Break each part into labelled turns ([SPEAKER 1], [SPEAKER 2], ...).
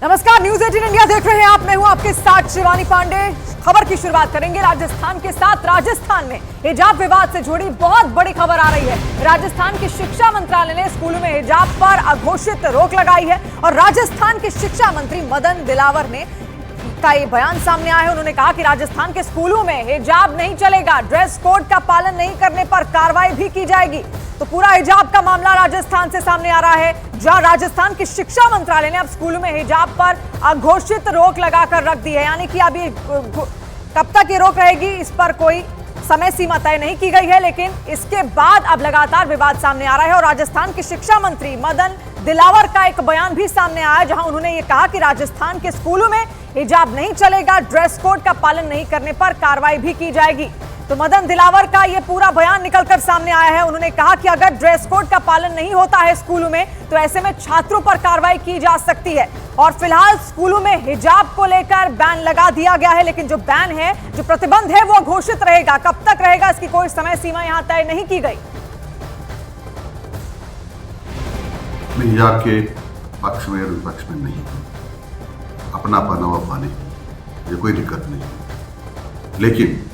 [SPEAKER 1] नमस्कार, news 18 India देख रहे हैं आप। मैं हूं आपके साथ शिवानी पांडे। खबर की शुरुआत करेंगे राजस्थान के साथ। राजस्थान में हिजाब विवाद से जुड़ी बहुत बड़ी खबर आ रही है। राजस्थान के शिक्षा मंत्रालय ने स्कूलों में हिजाब पर अघोषित रोक लगाई है और राजस्थान के शिक्षा मंत्री मदन दिलावर ने का ये बयान सामने आया है। उन्होंने कहा कि राजस्थान के स्कूलों में हिजाब नहीं चलेगा, ड्रेस कोड का पालन नहीं करने पर कार्रवाई भी की जाएगी। तो पूरा हिजाब का मामला राजस्थान से सामने आ रहा है, जहां राजस्थान के शिक्षा मंत्रालय ने अब स्कूलों में हिजाब पर अघोषित रोक लगाकर रख दी है। यानी कि अब ये कब तक ये रोक रहेगी, इस पर कोई समय सीमा तय नहीं की गई है, लेकिन इसके बाद अब लगातार विवाद सामने आ रहा है। और राजस्थान के शिक्षा मंत्री मदन दिलावर का एक बयान भी सामने आया, जहां उन्होंने ये कहा कि राजस्थान के स्कूलों में हिजाब नहीं चलेगा, ड्रेस कोड का पालन नहीं करने पर कार्रवाई भी की जाएगी। तो मदन दिलावर का ये पूरा बयान निकलकर सामने आया है। उन्होंने कहा कि अगर ड्रेस कोड का पालन नहीं होता है स्कूलों में, तो ऐसे में छात्रों पर कार्रवाई की जा सकती है। और फिलहाल स्कूलों में हिजाब को लेकर बैन लगा दिया गया है, लेकिन जो बैन है, जो प्रतिबंध है, वो घोषित रहेगा। कब तक रहेगा, इसकी कोई समय सीमा यहां तय नहीं की गई।
[SPEAKER 2] हिजाब के पक्ष में और विपक्ष में नहीं, अपना पनावा पाने, ये कोई दिक्कत नहीं। लेकिन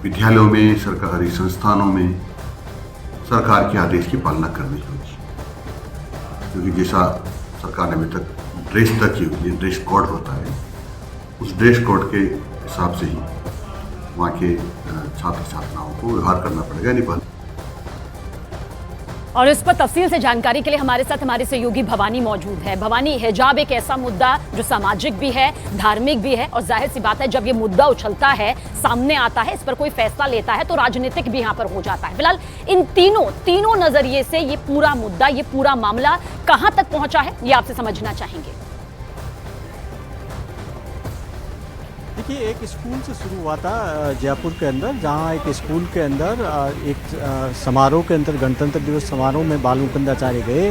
[SPEAKER 2] विद्यालयों में, सरकारी संस्थानों में सरकार के आदेश की पालना करनी होगी, क्योंकि जैसा सरकार ने अभी तक ड्रेस तक की हुई है, ड्रेस कोड होता है, उस ड्रेस कोड के हिसाब से ही वहाँ के छात्र छात्राओं को व्यवहार करना पड़ेगा। नहीं
[SPEAKER 3] और इस पर तफसील से जानकारी के लिए हमारे साथ हमारे सहयोगी भवानी मौजूद है। भवानी, हिजाब एक ऐसा मुद्दा जो सामाजिक भी है, धार्मिक भी है, और जाहिर सी बात है जब ये मुद्दा उछलता है, सामने आता है, इस पर कोई फैसला लेता है, तो राजनीतिक भी यहाँ पर हो जाता है। फिलहाल इन तीनों नजरिए से ये पूरा मुद्दा, ये पूरा मामला कहाँ तक पहुंचा है, ये आपसे समझना चाहेंगे।
[SPEAKER 4] देखिए, एक स्कूल से शुरू हुआ था जयपुर के अंदर, जहां एक स्कूल के अंदर एक समारोह के अंदर, गणतंत्र दिवस समारोह में बाल मुकुंदाचार्य गए।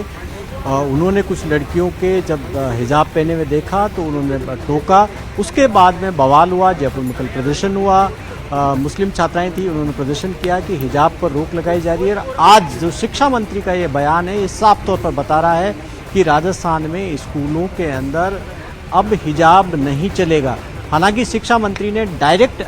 [SPEAKER 4] उन्होंने कुछ लड़कियों के जब हिजाब पहने हुए देखा तो उन्होंने टोका। उसके बाद में बवाल हुआ, जयपुर में कल प्रदर्शन हुआ। मुस्लिम छात्राएं थी, उन्होंने प्रदर्शन किया कि हिजाब पर रोक लगाई जा रही है। और आज जो शिक्षा मंत्री का ये बयान है, ये साफ तौर पर बता रहा है कि राजस्थान में स्कूलों के अंदर अब हिजाब नहीं चलेगा। हालांकि शिक्षा मंत्री ने डायरेक्ट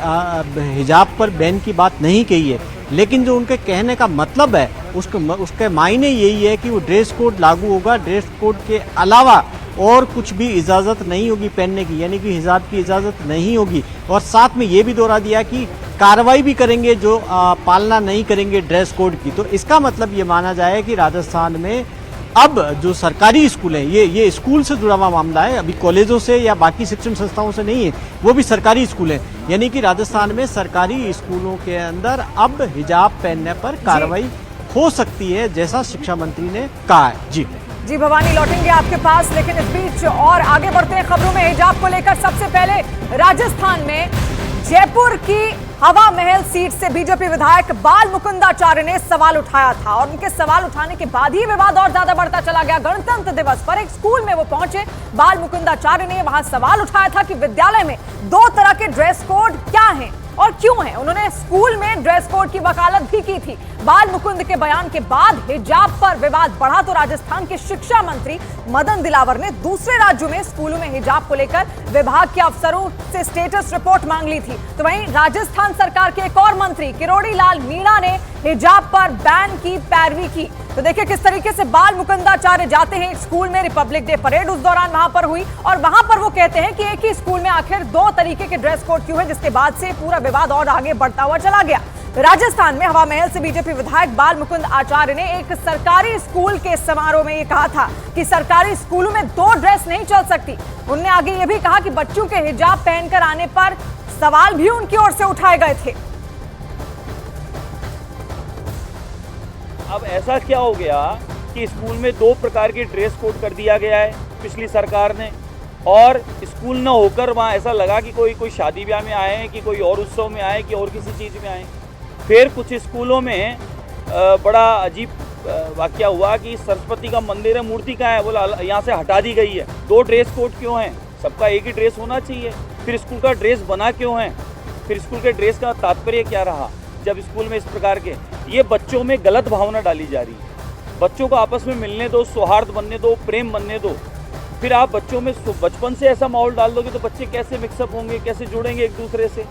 [SPEAKER 4] हिजाब पर बैन की बात नहीं कही है, लेकिन जो उनके कहने का मतलब है उसके मायने यही है कि वो ड्रेस कोड लागू होगा, ड्रेस कोड के अलावा और कुछ भी इजाज़त नहीं होगी पहनने की, यानी कि हिजाब की इजाज़त नहीं होगी। और साथ में ये भी दोहरा दिया कि कार्रवाई भी करेंगे जो पालना नहीं करेंगे ड्रेस कोड की। तो इसका मतलब ये माना जाए कि राजस्थान में अब जो सरकारी स्कूल हैं, ये स्कूल से जुड़ा हुआ मामला है, अभी कॉलेजों से या बाकी शिक्षण संस्थाओं से नहीं है, वो भी सरकारी स्कूल हैं। यानी कि राजस्थान में सरकारी स्कूलों के अंदर अब हिजाब पहनने पर कार्रवाई हो सकती है, जैसा शिक्षा मंत्री ने कहा है। जी
[SPEAKER 1] भवानी, लौटेंगे आपके पास, लेकिन इस बीच और आगे बढ़ते हैं खबरों में। हिजाब को लेकर सबसे पहले राजस्थान में जयपुर की हवा महल सीट से बीजेपी विधायक बाल मुकुंदाचार्य ने सवाल उठाया था, और उनके सवाल उठाने के बाद ही विवाद और ज्यादा बढ़ता चला गया। गणतंत्र दिवस पर एक स्कूल में वो पहुंचे, बाल मुकुंदाचार्य ने वहां सवाल उठाया था कि विद्यालय में दो तरह के ड्रेस कोड क्या हैं और क्यों है। उन्होंने स्कूल में ड्रेस कोड की वकालत भी की थी। बाल मुकुंद के बयान के बाद हिजाब पर विवाद बढ़ा तो राजस्थान के शिक्षा मंत्री मदन दिलावर ने दूसरे राज्यों में स्कूलों में हिजाब को लेकर विभाग के अफसरों से स्टेटस रिपोर्ट मांग ली थी। तो वहीं राजस्थान सरकार के एक और मंत्री किरोड़ी लाल मीणा ने हिजाब पर बैन की पैरवी की। तो देखिए किस तरीके से बाल मुकुंदाचार्य जाते हैं एक स्कूल में, रिपब्लिक डे परेड उस दौरान वहां पर हुई, और वहां पर वो कहते हैं कि एक ही स्कूल में आखिर दो तरीके के ड्रेस कोड क्यों है, जिसके बाद से पूरा विवाद और आगे बढ़ता हुआ चला गया। राजस्थान में हवा महल से बीजेपी विधायक बाल मुकुंद आचार्य ने एक सरकारी स्कूल के समारोह में ये कहा था कि सरकारी स्कूलों में दो ड्रेस नहीं चल सकती। उन्होंने आगे ये भी कहा कि बच्चों के हिजाब पहनकर आने पर सवाल भी उनकी ओर से उठाए गए थे।
[SPEAKER 5] अब ऐसा क्या हो गया कि स्कूल में दो प्रकार की ड्रेस कोड कर दिया गया है पिछली सरकार ने, और स्कूल न होकर वहाँ ऐसा लगा कि कोई शादी ब्याह में आए हैं, कि कोई और उत्सव में आए, कि और किसी चीज़ में आए। फिर कुछ स्कूलों में बड़ा अजीब वाकया हुआ कि सरस्वती का मंदिर है, मूर्ति कहाँ है, बोला यहाँ से हटा दी गई है। दो ड्रेस कोड क्यों हैं, सबका एक ही ड्रेस होना चाहिए। फिर स्कूल का ड्रेस बना क्यों है, फिर स्कूल के ड्रेस का तात्पर्य क्या रहा जब स्कूल में इस प्रकार के, ये बच्चों में गलत भावना डाली जा रही है। बच्चों को आपस में मिलने दो, सौहार्द बनने दो, प्रेम बनने दो। फिर आप बच्चों में बचपन से ऐसा माहौल डाल दोगे तो बच्चे कैसे मिक्सअप होंगे, कैसे जुड़ेंगे एक दूसरे से।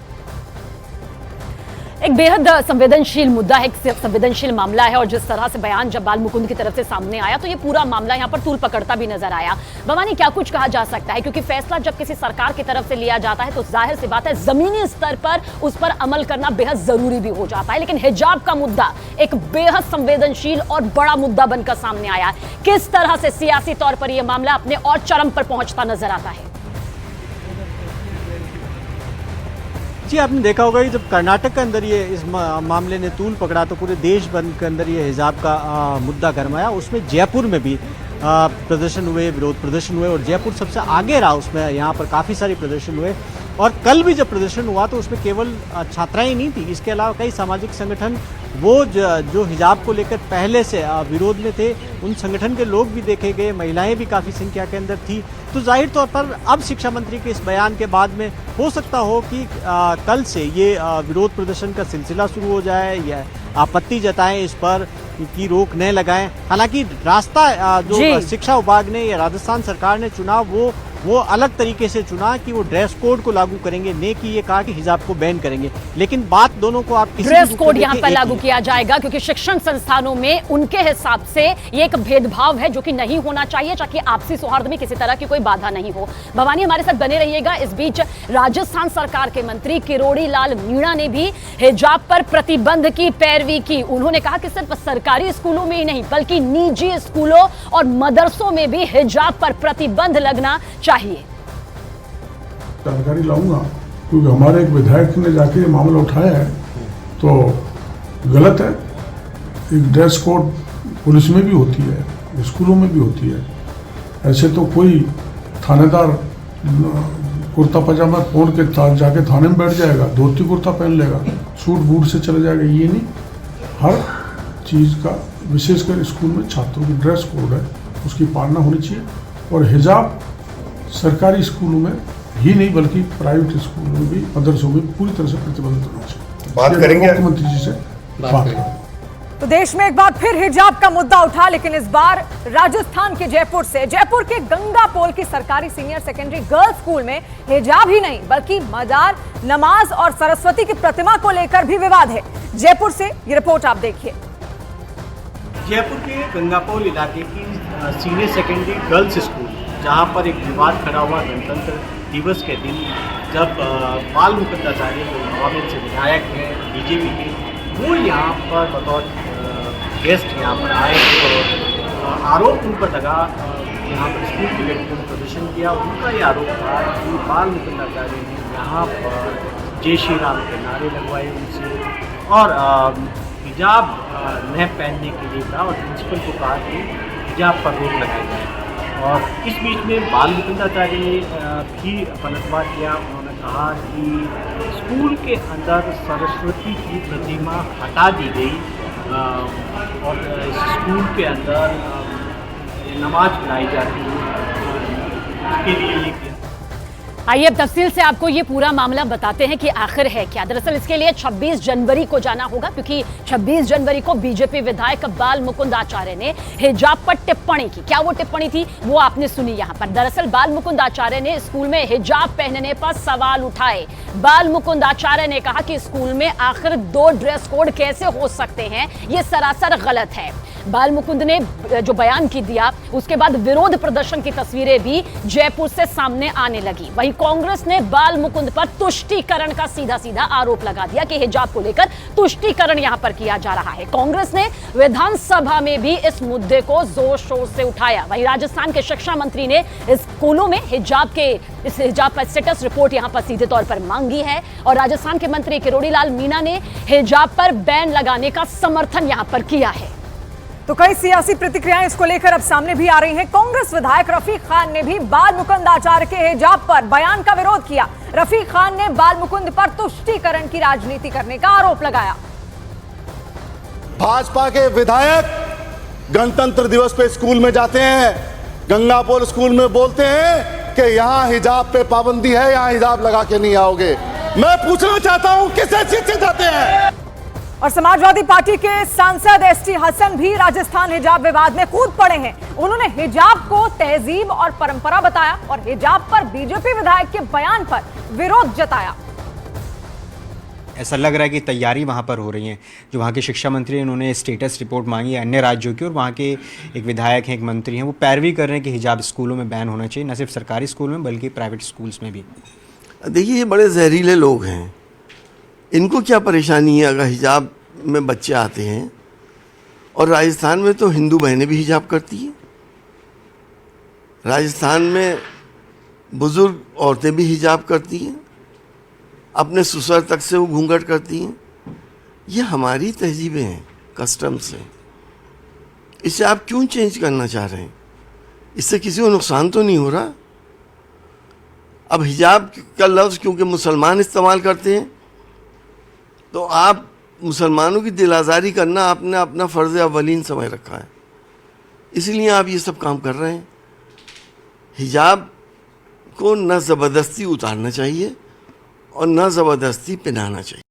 [SPEAKER 3] एक बेहद संवेदनशील मुद्दा है, एक संवेदनशील मामला है और जिस तरह से बयान जब बाल मुकुंद की तरफ से सामने आया तो ये पूरा मामला यहाँ पर तूल पकड़ता भी नजर आया। भवानी, क्या कुछ कहा जा सकता है, क्योंकि फैसला जब किसी सरकार की तरफ से लिया जाता है तो जाहिर सी बात है जमीनी स्तर पर उस पर अमल करना बेहद जरूरी भी हो जाता है, लेकिन हिजाब का मुद्दा एक बेहद संवेदनशील और बड़ा मुद्दा बनकर सामने आया। किस तरह से सियासी तौर पर यह मामला अपने और चरम पर पहुंचता नजर आता है?
[SPEAKER 4] जी, आपने देखा होगा कि जब कर्नाटक के अंदर ये इस मामले ने तूल पकड़ा तो पूरे देश भर के अंदर ये हिजाब का मुद्दा गरमाया। उसमें जयपुर में भी प्रदर्शन हुए, विरोध प्रदर्शन हुए और जयपुर सबसे आगे रहा उसमें। यहाँ पर काफ़ी सारे प्रदर्शन हुए और कल भी जब प्रदर्शन हुआ तो उसमें केवल छात्राएं नहीं थी, इसके अलावा कई सामाजिक संगठन वो जो हिजाब को लेकर पहले से विरोध में थे उन संगठन के लोग भी देखे गए, महिलाएं भी काफ़ी संख्या के अंदर थी। तो जाहिर तौर पर अब शिक्षा मंत्री के इस बयान के बाद में हो सकता हो कि कल से ये विरोध प्रदर्शन का सिलसिला शुरू हो जाए या आपत्ति जताएं इस पर की रोक न लगाएं। हालांकि रास्ता जो शिक्षा विभाग ने या राजस्थान सरकार ने चुना वो अलग तरीके से चुना कि वो ड्रेस कोड को लागू करेंगे, ने कि ये कहा कि हिजाब को बैन करेंगे। लेकिन बात दोनों को आप किसी
[SPEAKER 3] ड्रेस कोड यहाँ पर लागू किया जाएगा क्योंकि शिक्षण संस्थानों में उनके हिसाब से ये एक भेदभाव है जो कि नहीं होना चाहिए, ताकि आपसी सौहार्द में किसी तरह की कोई बाधा नहीं हो। भवानी, हमारे साथ बने रहिएगा। इस बीच राजस्थान सरकार के मंत्री किरोड़ी लाल मीणा ने भी हिजाब पर प्रतिबंध की पैरवी की। उन्होंने कहा कि सिर्फ सरकारी स्कूलों में ही नहीं बल्कि निजी स्कूलों और मदरसों में भी हिजाब पर प्रतिबंध लगना चाहिए।
[SPEAKER 6] जानकारी लाऊंगा क्योंकि हमारे एक विधायक ने जाके ये मामला उठाया है तो गलत है। एक ड्रेस कोड पुलिस में भी होती है, स्कूलों में भी होती है। ऐसे तो कोई थानेदार कुर्ता पजामा पहन के जाके थाने में बैठ जाएगा, धोती कुर्ता पहन लेगा, सूट बूट से चले जाएगा, ये नहीं। हर चीज़ का विशेषकर स्कूल में छात्रों की ड्रेस कोड है, उसकी पालना होनी चाहिए। और हिजाब सरकारी स्कूलों में ही नहीं बल्कि प्राइवेट स्कूलों में भी, मदरसों में पूरी तरह से प्रतिबंधित होना चाहिए।
[SPEAKER 2] बात करेंगे
[SPEAKER 6] मुख्यमंत्री जी से बात करेंगे।
[SPEAKER 1] तो देश में एक बार फिर हिजाब का मुद्दा उठा, लेकिन इस बार राजस्थान के जयपुर से। जयपुर के गंगापोल की सरकारी सीनियर सेकेंडरी गर्ल्स स्कूल में हिजाब ही नहीं बल्कि मजार, नमाज और सरस्वती की प्रतिमा को लेकर भी विवाद है। जयपुर से ये रिपोर्ट आप देखिए।
[SPEAKER 4] जयपुर के गंगापोल इलाके की सीनियर सेकेंडरी गर्ल्स स्कूल, जहां पर एक विवाद खड़ा हुआ गणतंत्र दिवस के दिन, जब बाल मुकुंद आचार्य जो नवामेल से विधायक हैं बीजेपी के, वो यहाँ पर बतौर गेस्ट यहाँ पर आए और आरोप उन पर लगा। यहाँ पर स्कूल की लड़कियों ने प्रदर्शन किया। उनका ये आरोप था कि बाल मुकुंद आचार्य ने यहाँ पर जय श्री राम के नारे लगवाए उनसे और हिजाब न पहनने के लिए कहा और प्रिंसिपल को कहा कि हिजाब पर रोक लगाई जाए। और इस बीच में बाल मुकुंद आचार्य ने भी पलटवार किया। उन्होंने कहा कि स्कूल के अंदर सरस्वती की प्रतिमा हटा दी गई और इस स्कूल के अंदर नमाज पढ़ाई जाती है, उसके लिए ये।
[SPEAKER 3] आइए अब तफसील से आपको ये पूरा मामला बताते हैं कि आखिर है क्या। दरअसल इसके लिए 26 जनवरी को जाना होगा क्योंकि 26 जनवरी को बीजेपी विधायक बाल मुकुंद आचार्य ने हिजाब पर टिप्पणी की। क्या वो टिप्पणी थी वो आपने सुनी यहाँ पर। दरअसल बाल मुकुंद आचार्य ने स्कूल में हिजाब पहनने पर सवाल उठाए। बाल मुकुंद आचार्य ने कहा कि स्कूल में आखिर 2 ड्रेस कोड कैसे हो सकते हैं, ये सरासर गलत है। बाल मुकुंद ने जो बयान की दिया उसके बाद विरोध प्रदर्शन की तस्वीरें भी जयपुर से सामने आने लगी। वहीं कांग्रेस ने बाल मुकुंद पर तुष्टीकरण का सीधा सीधा आरोप लगा दिया कि हिजाब को लेकर तुष्टीकरण यहां पर किया जा रहा है। कांग्रेस ने विधानसभा में भी इस मुद्दे को जोर शोर से उठाया। वहीं राजस्थान के शिक्षा मंत्री ने स्कूलों में हिजाब पर स्टेटस रिपोर्ट यहां पर सीधे तौर पर मांगी है और राजस्थान के मंत्री किरोड़ी लाल मीणा ने हिजाब पर बैन लगाने का समर्थन यहां पर किया है।
[SPEAKER 1] तो कई सियासी प्रतिक्रियाएं इसको लेकर अब सामने भी आ रही हैं। कांग्रेस विधायक रफीक खान ने भी बाल मुकुंद आचार्य के हिजाब पर बयान का विरोध किया। रफीक खान ने बाल मुकुंद पर तुष्टीकरण की राजनीति करने का आरोप लगाया।
[SPEAKER 7] भाजपा के विधायक गणतंत्र दिवस पे स्कूल में जाते हैं, गंगापोल स्कूल में बोलते हैं कि यहां हिजाब पे पाबंदी है, यहां हिजाब लगा के नहीं आओगे। मैं पूछना चाहता हूं किस हैसियत से जाते हैं?
[SPEAKER 1] और समाजवादी पार्टी के सांसद एसटी हसन भी राजस्थान हिजाब विवाद में कूद पड़े हैं। उन्होंने हिजाब को तहजीब और परंपरा बताया और हिजाब पर बीजेपी विधायक के बयान पर विरोध जताया।
[SPEAKER 8] ऐसा लग रहा है कि तैयारी वहाँ पर हो रही है। जो वहाँ के शिक्षा मंत्री हैं, उन्होंने स्टेटस रिपोर्ट मांगी है अन्य राज्यों की, और वहाँ के एक विधायक हैं, एक मंत्री हैं, वो पैरवी कर रहे हैं कि हिजाब स्कूलों में बैन होना चाहिए, न सिर्फ सरकारी स्कूल में बल्कि प्राइवेट स्कूल्स में भी।
[SPEAKER 9] देखिए, ये बड़े जहरीले लोग हैं। इनको क्या परेशानी है अगर हिजाब में बच्चे आते हैं? और राजस्थान में तो हिंदू बहनें भी हिजाब करती हैं, राजस्थान में बुजुर्ग औरतें भी हिजाब करती हैं, अपने ससुर तक से वो घूंघट करती हैं। ये हमारी तहजीबें हैं, कस्टम्स हैं। इसे आप क्यों चेंज करना चाह रहे हैं? इससे किसी को नुकसान तो नहीं हो रहा। अब हिजाब का लफ्ज़ क्योंकि मुसलमान इस्तेमाल करते हैं, तो आप मुसलमानों की दिल आज़ारी करना आपने अपना फ़र्ज़ अवलीन समझ रखा है, इसलिए आप ये सब काम कर रहे हैं। हिजाब को न ज़बरदस्ती उतारना चाहिए और न ज़बरदस्ती पहनाना चाहिए।